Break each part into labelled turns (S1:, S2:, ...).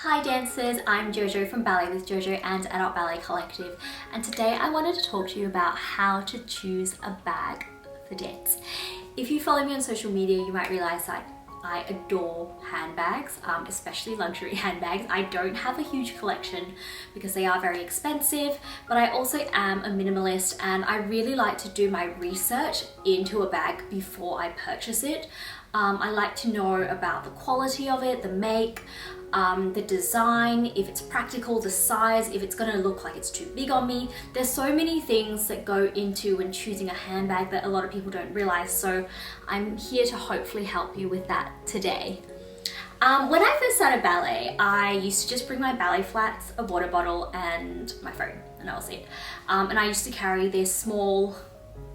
S1: Hi dancers, I'm Jojo from Ballet with Jojo and Adult Ballet Collective, and today I wanted to talk to you about how to choose a bag for dance. If you follow me on social media, you might realize that I adore handbags, especially luxury handbags. I don't have a huge collection because they are very expensive, but I also am a minimalist and I really like to do my research into a bag before I purchase it. I like to know about the quality of it, the make, the design, if it's practical, the size, if it's gonna look like it's too big on me. There's so many things that go into when choosing a handbag that a lot of people don't realize, so I'm here to hopefully help you with that today. When I first started ballet, I used to just bring my ballet flats, a water bottle and my phone, and that was it. And I used to carry this small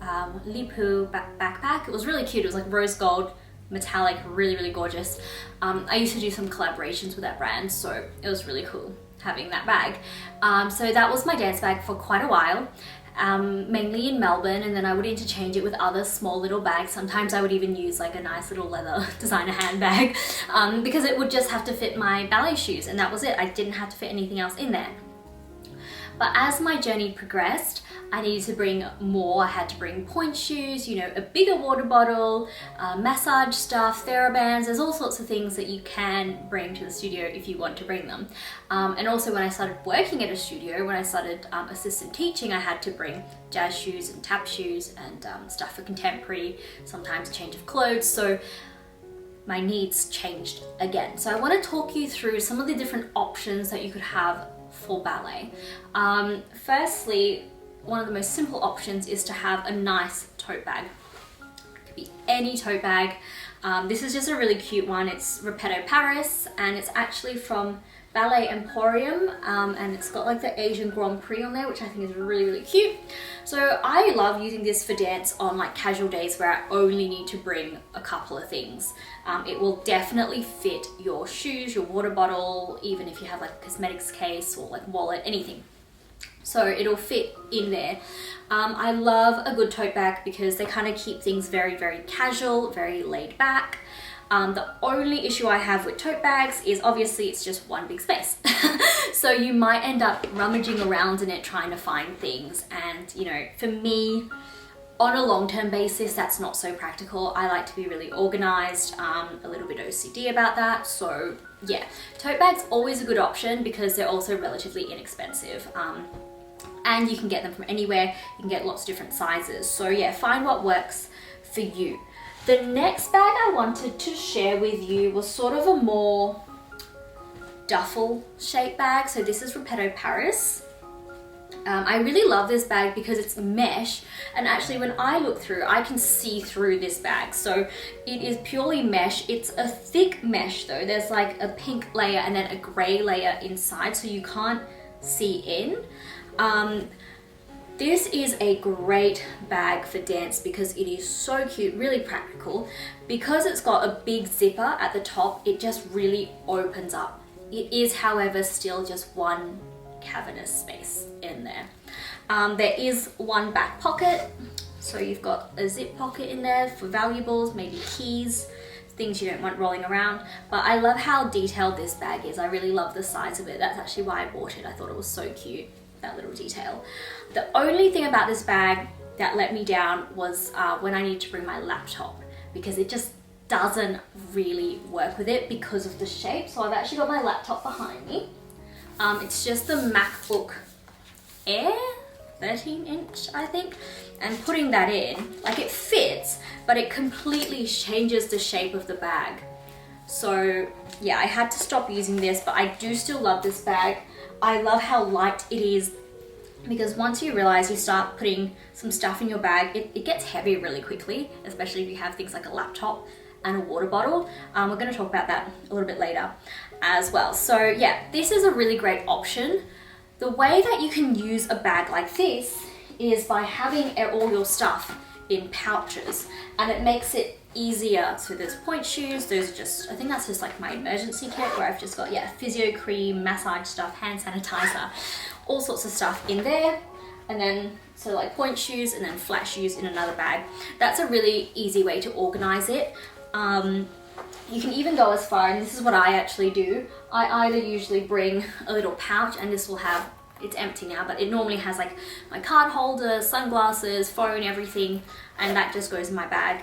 S1: Lipu backpack. It was really cute. It was like rose gold, metallic, really gorgeous. I used to do some collaborations with that brand, so it was really cool having that bag. So that was my dance bag for quite a while, mainly in Melbourne, and then I would interchange it with other small little bags. Sometimes I would even use like a nice little leather designer handbag because it would just have to fit my ballet shoes, and that was it. I didn't have to fit anything else in there. But as my journey progressed, I needed to bring more. I had to bring point shoes, you know, a bigger water bottle, massage stuff, TheraBands. There's all sorts of things that you can bring to the studio if you want to bring them. And also when I started working at a studio, when I started assistant teaching, I had to bring jazz shoes and tap shoes and stuff for contemporary, sometimes change of clothes. So my needs changed again. So I want to talk you through some of the different options that you could have for ballet. Firstly, one of the most simple options is to have a nice tote bag. It could be any tote bag. This is just a really cute one. It's Repetto Paris, and it's actually from Ballet Emporium, and it's got like the Asian Grand Prix on there, which I think is really cute. So I love using this for dance on like casual days where I only need to bring a couple of things. It will definitely fit your shoes, your water bottle, even if you have like a cosmetics case or like wallet, anything. So it'll fit in there. I love a good tote bag because they kind of keep things very casual, very laid back. The only issue I have with tote bags is obviously it's just one big space. So you might end up rummaging around in it trying to find things, and you know, for me, on a long-term basis, that's not so practical. I like to be really organized, a little bit OCD about that. So yeah, tote bags always a good option because they're also relatively inexpensive. And you can get them from anywhere. You can get lots of different sizes. So yeah, find what works for you. The next bag I wanted to share with you was sort of a more duffel shaped bag. So this is Repetto Paris. I really love this bag because it's mesh, and actually when I look through, I can see through this bag. So it is purely mesh. It's a thick mesh though. There's like a pink layer and then a gray layer inside, so you can't see in. This is a great bag for dance because it is so cute, really practical. Because it's got a big zipper at the top, it just really opens up. It is, however, still just one cavernous space in there. There is one back pocket, so you've got a zip pocket in there for valuables, maybe keys, things you don't want rolling around. But I love how detailed this bag is. I really love the size of it. That's actually why I bought it. I thought it was so cute, that little detail. The only thing about this bag that let me down was when I need to bring my laptop, because it just doesn't really work with it because of the shape. So I've actually got my laptop behind me. It's just the MacBook Air 13-inch, I think, and putting that in, like, it fits, but it completely changes the shape of the bag. So yeah, I had to stop using this, but I do still love this bag. I love how light it is, because once you realize you start putting some stuff in your bag, it gets heavy really quickly, especially if you have things like a laptop and a water bottle. We're going to talk about that a little bit later as well. So yeah, this is a really great option. The way that you can use a bag like this is by having all your stuff in pouches, and it makes it easier. So there's point shoes, those are just, I think that's just like my emergency kit where I've just got, yeah, physio cream, massage stuff, hand sanitizer, all sorts of stuff in there. And then, so like point shoes and then flat shoes in another bag. That's a really easy way to organize it. You can even go as far, and this is what I actually do. I either usually bring a little pouch, and this will have, it's empty now, but it normally has like my card holder, sunglasses, phone, everything, and that just goes in my bag.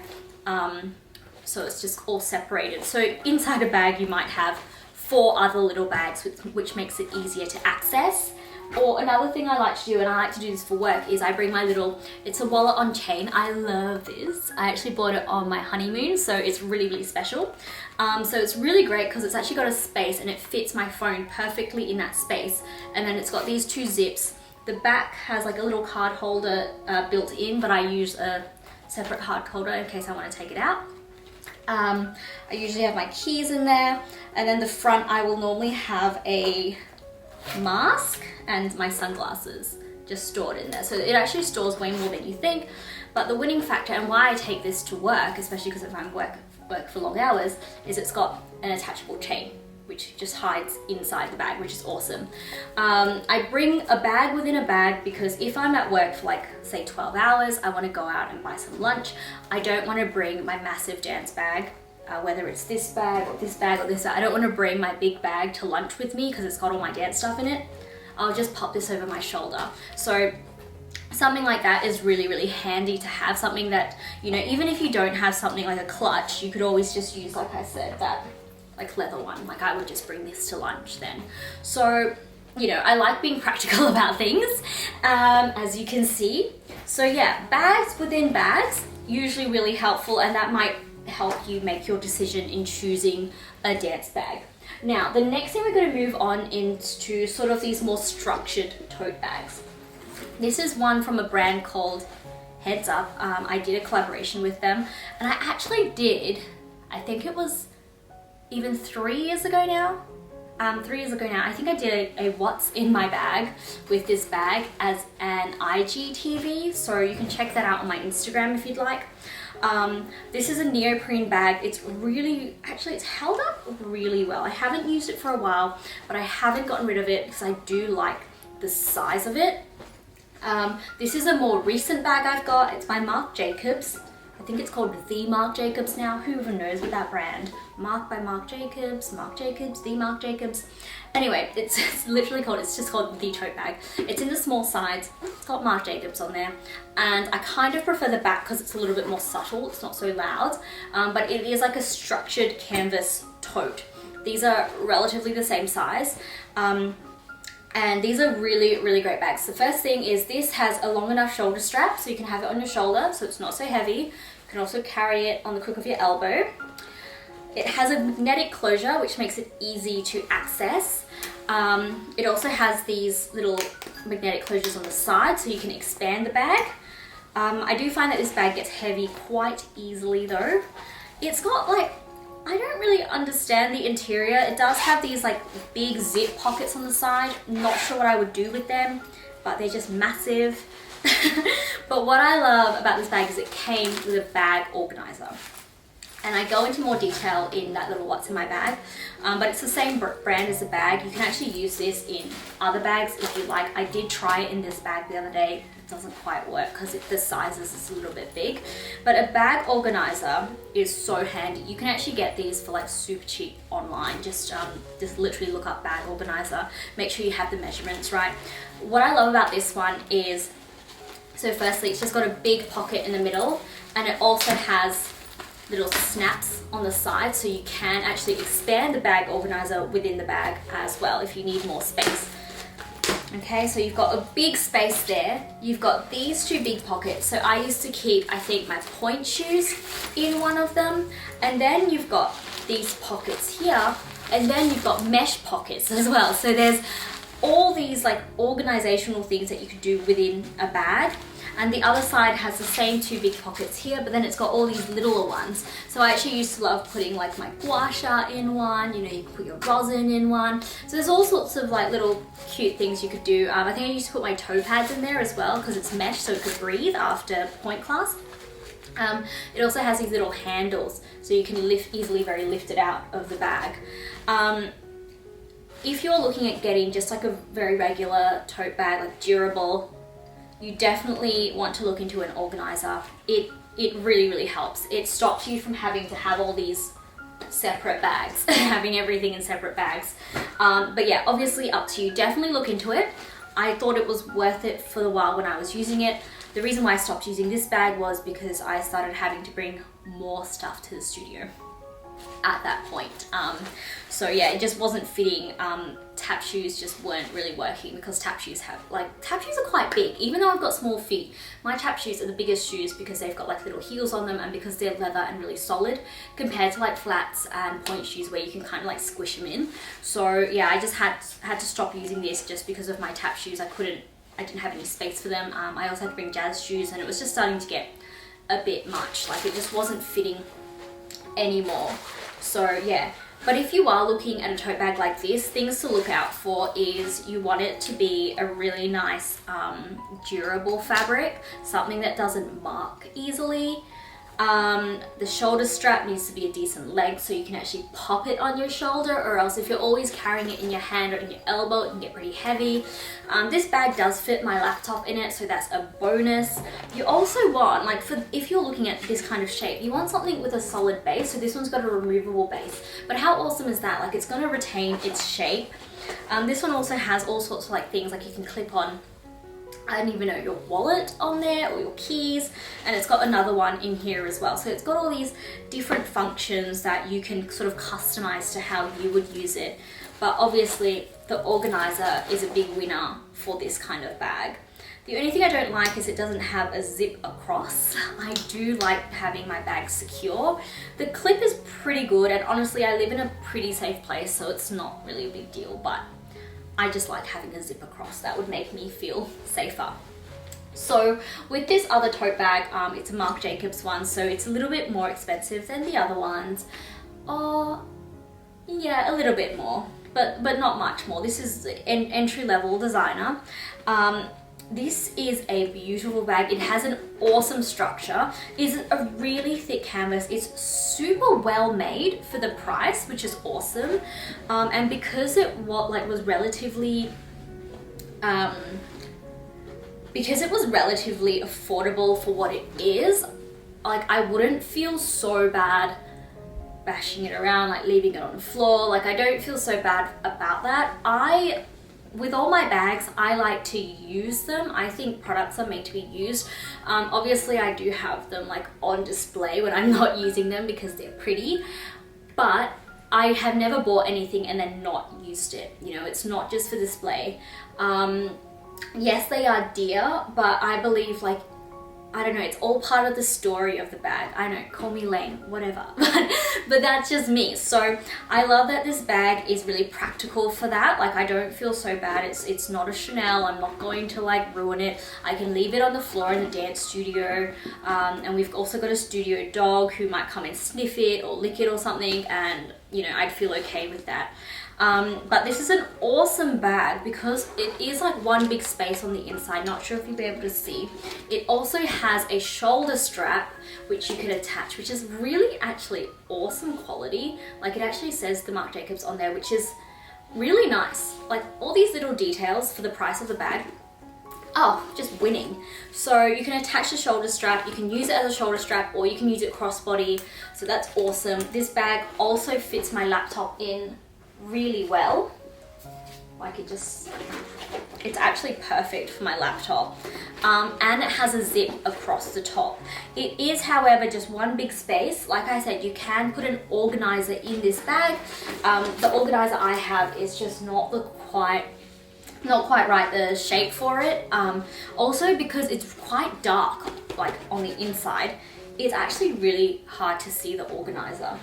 S1: So it's just all separated. So inside a bag you might have 4 other little bags, which makes it easier to access. Or another thing I like to do, and I like to do this for work, is I bring my little, it's a wallet on chain. I love this. I actually bought it on my honeymoon, so it's really, really special. So it's really great because it's actually got a space and it fits my phone perfectly in that space. And then it's got these 2 zips. The back has like a little card holder built in, but I use a separate card holder in case I want to take it out. I usually have my keys in there, and then the front I will normally have a mask and my sunglasses just stored in there. So it actually stores way more than you think. But the winning factor, and why I take this to work, especially because if I'm work for long hours, is it's got an attachable chain which just hides inside the bag, which is awesome. I bring a bag within a bag because if I'm at work for like say 12 hours, I want to go out and buy some lunch. I don't want to bring my massive dance bag, whether it's this bag or this bag or this bag. I don't want to bring my big bag to lunch with me because it's got all my dance stuff in it. I'll just pop this over my shoulder. So something like that is really, really handy to have, something that, you know, even if you don't have something like a clutch, you could always just use, like I said, that like leather one. Like I would just bring this to lunch then. So, you know, I like being practical about things, as you can see. So yeah, bags within bags, usually really helpful, and that might help you make your decision in choosing a dance bag. Now, the next thing we're going to move on into sort of these more structured tote bags. This is one from a brand called Heads Up. I did a collaboration with them, and I actually did, I think it was even 3 years ago now. 3 years ago now, I think I did a what's in my bag with this bag as an IGTV, so you can check that out on my Instagram if you'd like. This is a neoprene bag. It's really, actually it's held up really well. I haven't used it for a while, but I haven't gotten rid of it because I do like the size of it. This is a more recent bag I've got. It's by Marc Jacobs. I think it's called The Marc Jacobs now. Who even knows with that brand? Marc by Marc Jacobs, The Marc Jacobs. Anyway, it's literally called, it's just called The Tote Bag. It's in the small size. It's got Marc Jacobs on there. And I kind of prefer the back because it's a little bit more subtle. It's not so loud. But it is like a structured canvas tote. These are relatively the same size. And these are really, really great bags. The first thing is this has a long enough shoulder strap so you can have it on your shoulder so it's not so heavy. You can also carry it on the crook of your elbow. It has a magnetic closure which makes it easy to access. It also has these little magnetic closures on the side so you can expand the bag. I do find that this bag gets heavy quite easily though. It's got like, I don't really understand the interior. It does have these like big zip pockets on the side. Not sure what I would do with them, but they're just massive. But what I love about this bag is it came with a bag organizer. And I go into more detail in that little what's in my bag, but it's the same brand as the bag. You can actually use this in other bags if you like. I did try it in this bag the other day. It doesn't quite work because the sizes is a little bit big, but a bag organizer is so handy. You can actually get these for like super cheap online. Just literally look up bag organizer. Make sure you have the measurements right. What I love about this one is, so firstly, it's just got a big pocket in the middle, and it also has little snaps on the side so you can actually expand the bag organizer within the bag as well if you need more space. Okay, so you've got a big space there. You've got these 2 big pockets. So I used to keep, I think, my point shoes in one of them. And then you've got these pockets here, and then you've got mesh pockets as well. So there's all these like organizational things that you could do within a bag. And the other side has the same 2 big pockets here, but then it's got all these littler ones. So I actually used to love putting like my gua sha in one, you know, you can put your rosin in one. So there's all sorts of like little cute things you could do. I think I used to put my toe pads in there as well because it's mesh so it could breathe after point class. It also has these little handles so you can easily lift it out of the bag. If you're looking at getting just like a very regular tote bag, like durable, you definitely want to look into an organizer. It really, really helps. It stops you from having to have all these separate bags, having everything in separate bags. But yeah, obviously up to you. Definitely look into it. I thought it was worth it for the while when I was using it. The reason why I stopped using this bag was because I started having to bring more stuff to the studio at that point. So yeah, it just wasn't fitting. Tap shoes just weren't really working because tap shoes are quite big. Even though I've got small feet, my tap shoes are the biggest shoes because they've got like little heels on them and because they're leather and really solid compared to like flats and point shoes where you can kind of like squish them in. So yeah, I just had to stop using this just because of my tap shoes. I didn't have any space for them. I also had to bring jazz shoes and it was just starting to get a bit much. Like it just wasn't fitting anymore. So yeah. But if you are looking at a tote bag like this, things to look out for is you want it to be a really nice durable fabric, something that doesn't mark easily. The shoulder strap needs to be a decent length so you can actually pop it on your shoulder, or else if you're always carrying it in your hand or in your elbow, it can get pretty heavy. This bag does fit my laptop in it, so that's a bonus. You also want, like if you're looking at this kind of shape, you want something with a solid base. So this one's got a removable base, but how awesome is that? Like it's going to retain its shape. This one also has all sorts of like things like you can clip on, I don't even know, your wallet on there or your keys, and it's got another one in here as well. So it's got all these different functions that you can sort of customize to how you would use it. But obviously the organizer is a big winner for this kind of bag. The only thing I don't like is it doesn't have a zip across. I do like having my bag secure. The clip is pretty good, and honestly I live in a pretty safe place, so it's not really a big deal, but I just like having a zip across. That would make me feel safer. So with this other tote bag, it's a Marc Jacobs one, so it's a little bit more expensive than the other ones. Oh, yeah, a little bit more, but not much more. This is an entry-level designer. This is a beautiful bag. It has an awesome structure. It's a really thick canvas. It's super well made for the price, which is awesome. And because it was relatively affordable for what it is, like I wouldn't feel so bad bashing it around, like leaving it on the floor. Like I don't feel so bad about that. With all my bags, I like to use them. I think products are made to be used. Obviously I do have them like on display when I'm not using them because they're pretty, but I have never bought anything and then not used it. You know, it's not just for display. Yes, they are dear, but I believe, like, I don't know, it's all part of the story of the bag. I know, call me lame, whatever, but that's just me. So I love that this bag is really practical for that. Like I don't feel so bad. It's not a Chanel. I'm not going to like ruin it. I can leave it on the floor in the dance studio. And we've also got a studio dog who might come and sniff it or lick it or something, and you know, I'd feel okay with that. But this is an awesome bag because it is like one big space on the inside. Not sure if you'll be able to see. It also has a shoulder strap which you can attach, which is really actually awesome quality. Like it actually says the Marc Jacobs on there, which is really nice. Like all these little details for the price of the bag. Oh, just winning. So you can attach the shoulder strap, you can use it as a shoulder strap, or you can use it crossbody. So that's awesome. This bag also fits my laptop in really well. Like it's actually perfect for my laptop. And it has a zip across the top. It is, however, just one big space. Like I said, you can put an organizer in this bag. The organizer I have is just not quite right, the shape for it. Also because it's quite dark, like on the inside, it's actually really hard to see the organizer.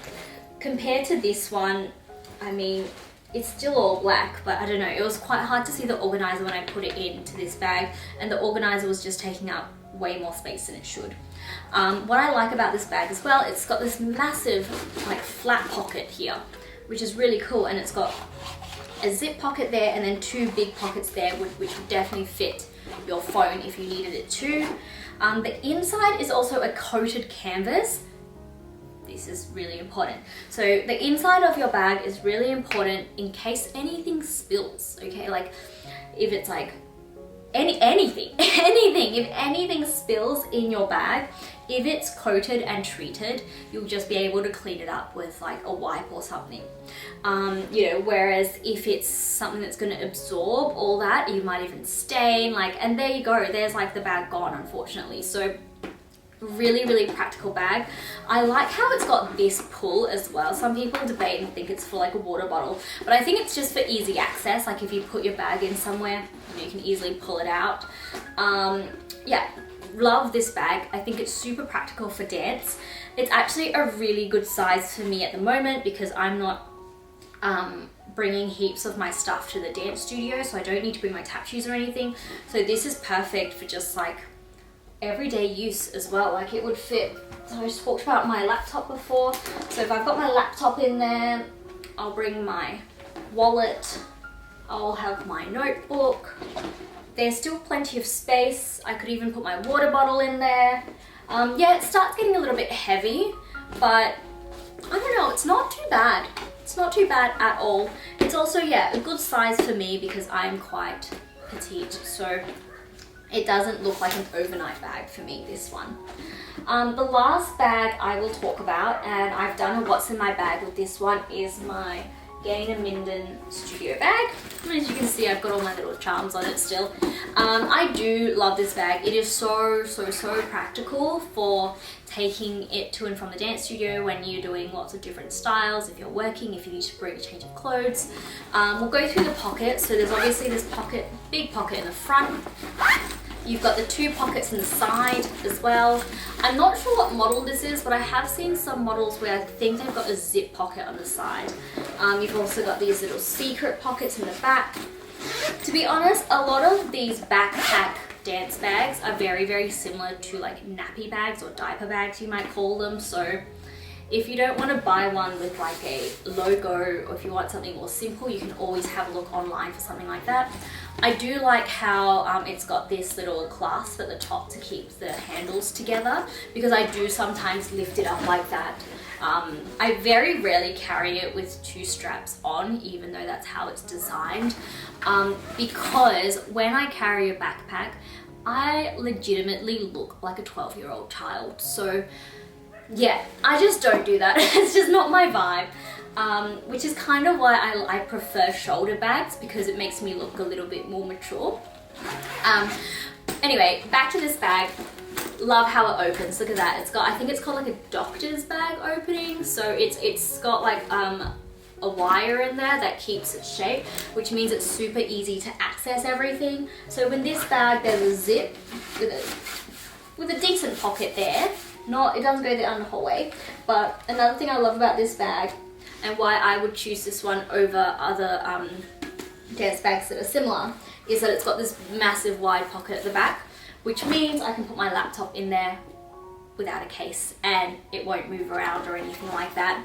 S1: Compared to this one, I mean, it's still all black, but I don't know, it was quite hard to see the organizer when I put it into this bag, and the organizer was just taking up way more space than it should. What I like about this bag as well, it's got this massive like flat pocket here, which is really cool, and it's got a zip pocket there and then two big pockets there, which would definitely fit your phone if you needed it to. The inside is also a coated canvas. This is really important. So the inside of your bag is really important in case anything spills, okay? Like if it's like anything, if anything spills in your bag, If it's coated and treated, you'll just be able to clean it up with like a wipe or something. You know, whereas if it's something that's going to absorb all that, you might even stain, like, and there you go, there's like the bag gone, unfortunately. So really, really practical bag. I like how it's got this pull as well. Some people debate and think it's for like a water bottle, but I think it's just for easy access. Like if you put your bag in somewhere, you know, you can easily pull it out. Yeah, love this bag. I think it's super practical for dance. It's actually a really good size for me at the moment because I'm not bringing heaps of my stuff to the dance studio, so I don't need to bring my tap shoes or anything. So this is perfect for just like everyday use as well. Like it would fit. So I just talked about my laptop before, so if I've got my laptop in there, I'll bring my wallet, I'll have my notebook. There's still plenty of space. I could even put my water bottle in there. Yeah, it starts getting a little bit heavy, but I don't know, it's not too bad. It's not too bad at all. It's also, yeah, a good size for me because I'm quite petite, so it doesn't look like an overnight bag for me, this one. The last bag I will talk about, and I've done a what's in my bag with this one, is my Gaina Minden studio bag. As you can see, I've got all my little charms on it still. I do love this bag. It is so practical for taking it to and from the dance studio when you're doing lots of different styles, if you're working, if you need to bring a change of clothes. We'll go through the pockets. So there's obviously this pocket, big pocket in the front. You've got the two pockets in the side as well. I'm not sure what model this is, but I have seen some models where I think they've got a zip pocket on the side. You've also got these little secret pockets in the back. To be honest, a lot of these backpack dance bags are very similar to like nappy bags or diaper bags, you might call them. So if you don't want to buy one with like a logo, or if you want something more simple, you can always have a look online for something like that. I do like how it's got this little clasp at the top to keep the handles together, because I do sometimes lift it up like that. I very rarely carry it with two straps on, even though that's how it's designed, because when I carry a backpack, I legitimately look like a 12-year-old child. So yeah, I just don't do that. It's just not my vibe, which is kind of why I prefer shoulder bags, because it makes me look a little bit more mature. Anyway, back to this bag. Love how it opens. Look at that. It's got, I think it's called like a doctor's bag opening. So it's got like a wire in there that keeps its shape, which means it's super easy to access everything. So in this bag, there's a zip with a decent pocket there. It doesn't go down the whole way. But another thing I love about this bag, and why I would choose this one over other dance bags that are similar, is that it's got this massive wide pocket at the back, which means I can put my laptop in there without a case and it won't move around or anything like that.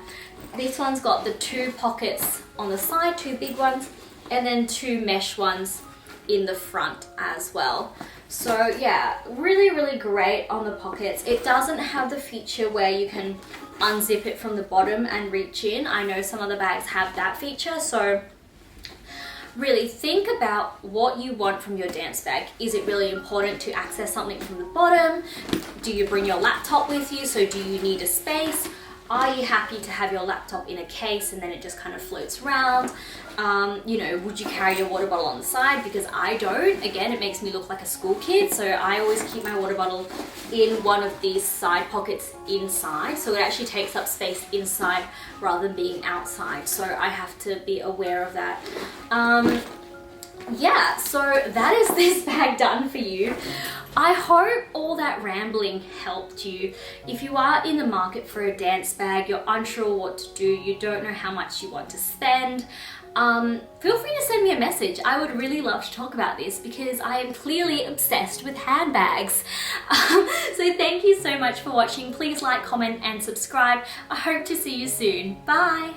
S1: This one's got the two pockets on the side, two big ones, and then two mesh ones in the front as well. So yeah, really great on the pockets. It doesn't have the feature where you can unzip it from the bottom and reach in. I know some other bags have that feature, so really think about what you want from your dance bag. Is it really important to access something from the bottom? Do you bring your laptop with you? So do you need a space? Are you happy to have your laptop in a case and then it just kind of floats around? You know, would you carry your water bottle on the side? Because I don't. Again, it makes me look like a school kid, so I always keep my water bottle in one of these side pockets inside, so it actually takes up space inside rather than being outside, so I have to be aware of that. Yeah, so that is this bag done for you. I hope all that rambling helped you. If you are in the market for a dance bag, you're unsure what to do, you don't know how much you want to spend, feel free to send me a message. I would really love to talk about this because I am clearly obsessed with handbags. So thank you so much for watching. Please like, comment and subscribe. I hope to see you soon. Bye!